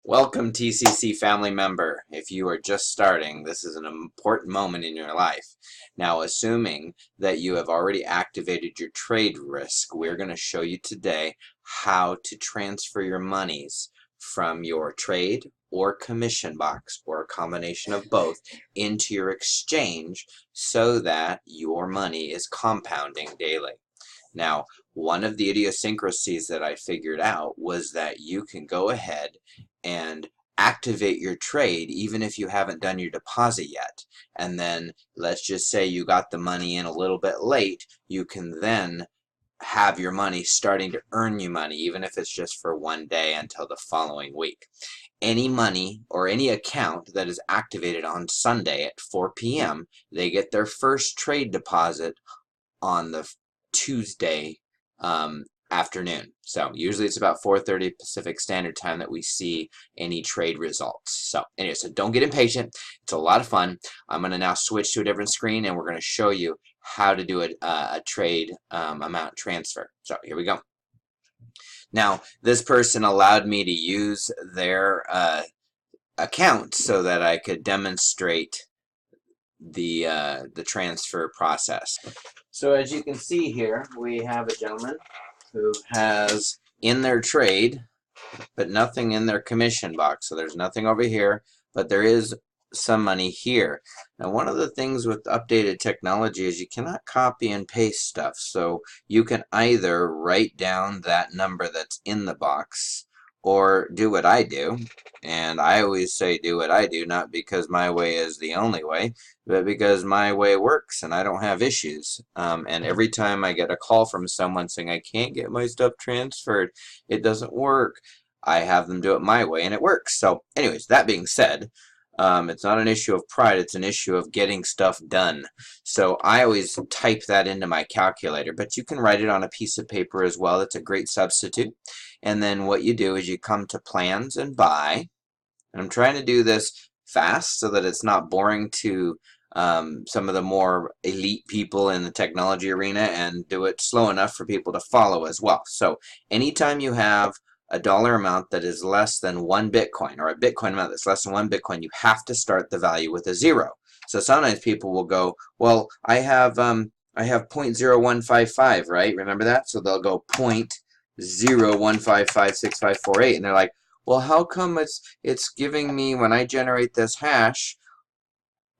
Welcome, TCC family member. If you are just starting, this is an important moment in your life. Now, assuming that you have already activated your trade risk, we're going to show you today how to transfer your monies from your trade or commission box, or a combination of both, into your exchange so that your money is compounding daily. Now, one of the idiosyncrasies that I figured out was that you can go ahead and activate your trade even if you haven't done your deposit yet. And then let's just say you got the money in a little bit late, you can then have your money starting to earn you money, even if it's just for one day until the following week. Any money or any account that is activated on Sunday at 4 p.m., they get their first trade deposit on the Tuesday afternoon. So usually it's about 4:30 Pacific Standard Time that we see any trade results. So anyway, so don't get impatient. It's a lot of fun. I'm going to now switch to a different screen and we're going to show you how to do a trade amount transfer. So here we go. Now, this person allowed me to use their account so that I could demonstrate the transfer process. So as you can see here, we have a gentleman who has in their trade, but nothing in their commission box. So there's nothing over here, but there is some money here. Now, one of the things with updated technology is you cannot copy and paste stuff. So you can either write down that number that's in the box or do what I do. And I always say do what I do, not because my way is the only way, but because my way works and I don't have issues. And every time I get a call from someone saying I can't get my stuff transferred, it doesn't work, I have them do it my way and it works. So anyways, that being said, it's not an issue of pride, it's an issue of getting stuff done. So I always type that into my calculator, but you can write it on a piece of paper as well. That's a great substitute. And then what you do is you come to plans and buy. And I'm trying to do this fast so that it's not boring to some of the more elite people in the technology arena, and do it slow enough for people to follow as well. So anytime you have a dollar amount that is less than 1 Bitcoin, or a Bitcoin amount that's less than 1 Bitcoin, you have to start the value with a 0. So sometimes people will go, well, I have 0.0155, right? Remember that? So they'll go 0.01556548, and they're like, well, how come it's giving me, when I generate this hash,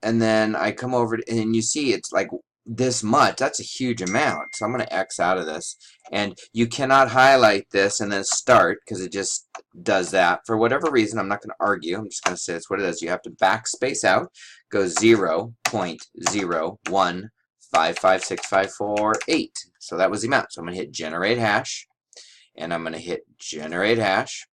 and then I come over to, and you see it's like this much? That's a huge amount. So I'm going to X out of this. And you cannot highlight this and then start, because it just does that. For whatever reason, I'm not going to argue. I'm just going to say it's what it is. You have to backspace out, go 0.01556548. So that was the amount. So I'm going to hit generate hash, and I'm going to hit generate hash.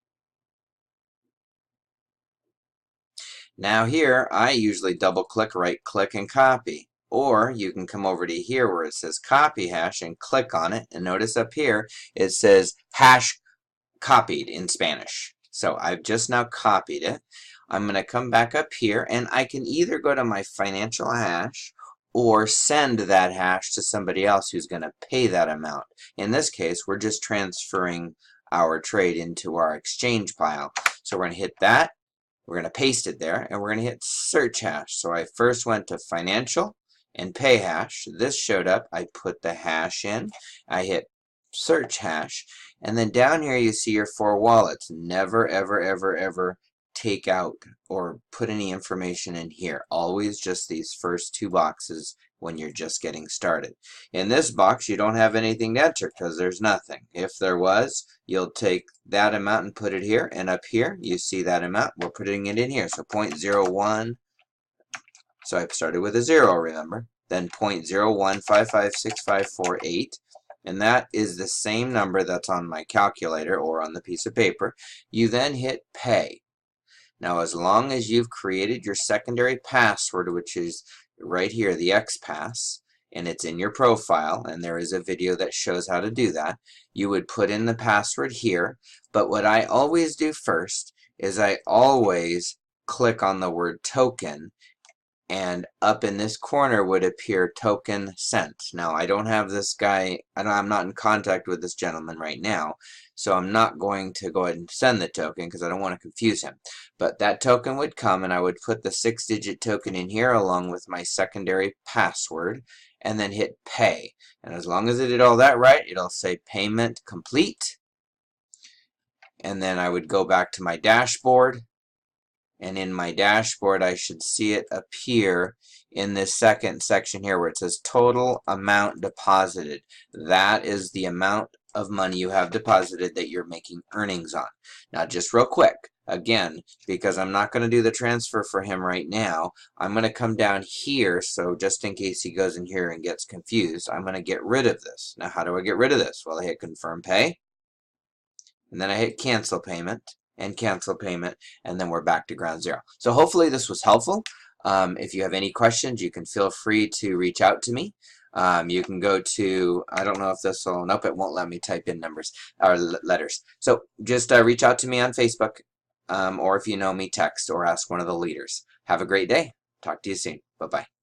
Now here, I usually double click, right click, and copy. Or you can come over to here where it says copy hash and click on it. And notice up here, it says hash copied in Spanish. So I've just now copied it. I'm going to come back up here, and I can either go to my financial hash or send that hash to somebody else who's going to pay that amount. In this case, we're just transferring our trade into our exchange pile. So we're going to hit that. We're going to paste it there, and we're going to hit search hash. So I first went to financial and pay hash. This showed up. I put the hash in. I hit search hash. And then down here you see your 4 wallets. Never, ever, ever, ever take out or put any information in here. Always just these first 2 boxes when you're just getting started. In this box, you don't have anything to enter because there's nothing. If there was, you'll take that amount and put it here, and up here you see that amount. We're putting it in here. So 0.01. So I started with a 0, remember. Then 0.01556548. And that is the same number that's on my calculator or on the piece of paper. You then hit pay. Now, as long as you've created your secondary password, which is right here, the XPass, and it's in your profile, and there is a video that shows how to do that, you would put in the password here. But what I always do first is I always click on the word token, and up in this corner would appear token sent. Now I don't have this guy, I'm not in contact with this gentleman right now, so I'm not going to go ahead and send the token because I don't want to confuse him. But that token would come, and I would put the 6-digit token in here along with my secondary password, and then hit pay. And as long as I did all that right, it'll say payment complete. And then I would go back to my dashboard, and in my dashboard I should see it appear in this second section here where it says total amount deposited. That is the amount of money you have deposited that you're making earnings on. Now just real quick, again, because I'm not going to do the transfer for him right now, I'm going to come down here, so just in case he goes in here and gets confused, I'm going to get rid of this. Now how do I get rid of this? Well, I hit confirm pay, and then I hit cancel payment, and cancel payment, and then we're back to ground zero. So hopefully this was helpful. If you have any questions, you can feel free to reach out to me. You can go to, I don't know if this will, nope, it won't let me type in numbers or letters. So just reach out to me on Facebook, or if you know me, text or ask one of the leaders. Have a great day. Talk to you soon. Bye-bye.